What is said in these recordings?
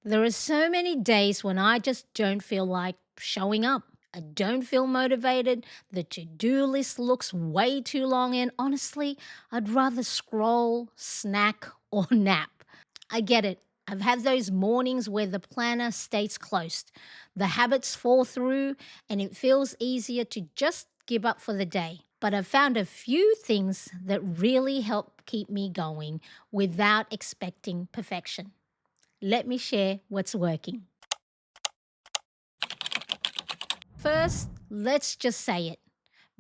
There are so many days when I just don't feel like showing up. I don't feel motivated. The to do list looks way too long, and honestly, I'd rather scroll, snack, or nap. I get it. I've had those mornings where the planner stays closed, the habits fall through, and it feels easier to just give up for the day. But I've found a few things that really help keep me going without expecting perfection. Let me share what's working. First, let's just say it.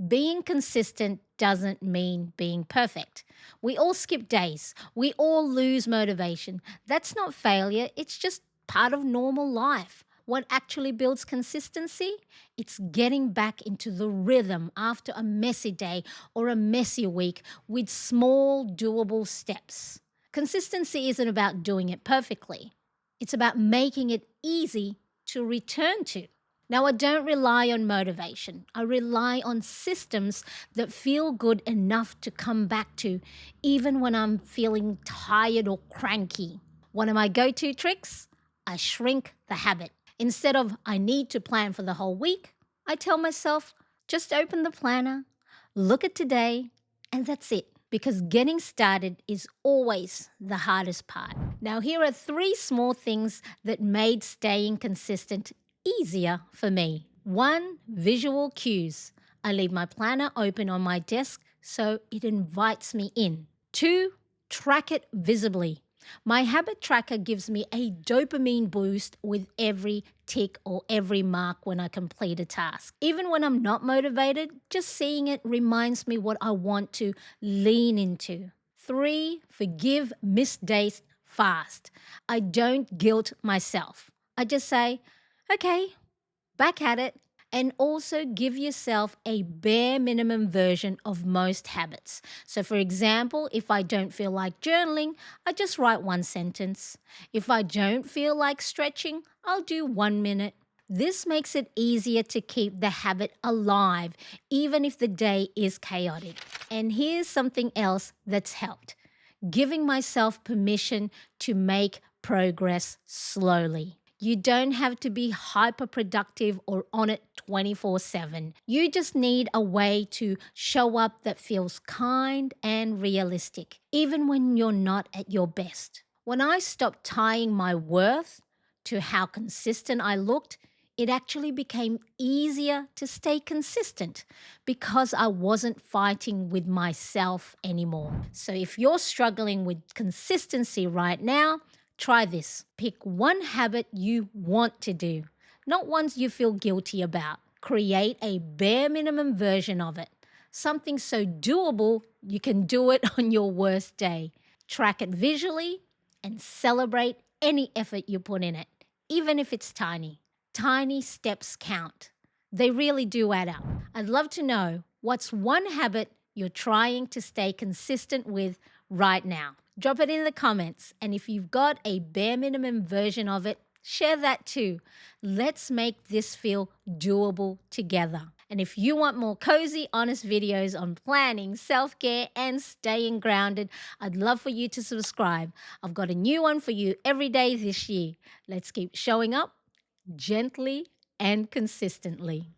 Being consistent doesn't mean being perfect. We all skip days. We all lose motivation. That's not failure, it's just part of normal life. What actually builds consistency? It's getting back into the rhythm after a messy day or a messy week with small, doable steps. Consistency isn't about doing it perfectly, it's about making it easy to return to. Now, I don't rely on motivation. I rely on systems that feel good enough to come back to, even when I'm feeling tired or cranky. One of my go to tricks? I shrink the habit. Instead of I need to plan for the whole week, I tell myself just open the planner, look at today, and that's it. Because getting started is always the hardest part. Now, here are three small things that made staying consistent easier for me. One, visual cues. I leave my planner open on my desk so it invites me in. Two, track it visibly. My habit tracker gives me a dopamine boost with every tick or every mark when I complete a task. Even when I'm not motivated, just seeing it reminds me what I want to lean into. Three, forgive missed days fast. I don't guilt myself. I just say, okay, back at it. And also give yourself a bare minimum version of most habits. So, for example, if I don't feel like journaling, I just write one sentence. If I don't feel like stretching, I'll do 1 minute. This makes it easier to keep the habit alive, even if the day is chaotic. And here's something else that's helped: giving myself permission to make progress slowly. You don't have to be hyper productive or on it 24/7. You just need a way to show up that feels kind and realistic, even when you're not at your best. When I stopped tying my worth to how consistent I looked, it actually became easier to stay consistent because I wasn't fighting with myself anymore. So if you're struggling with consistency right now, try this. Pick one habit you want to do, not ones you feel guilty about. Create a bare minimum version of it, something so doable you can do it on your worst day. Track it visually and celebrate any effort you put in it, even if it's tiny. Tiny steps count. They really do add up. I'd love to know what's one habit you're trying to stay consistent with right now. Drop it in the comments, and if you've got a bare minimum version of it, share that too. Let's make this feel doable together. And if you want more cozy, honest videos on planning, self care, and staying grounded, I'd love for you to subscribe. I've got a new one for you every day this year. Let's keep showing up gently and consistently.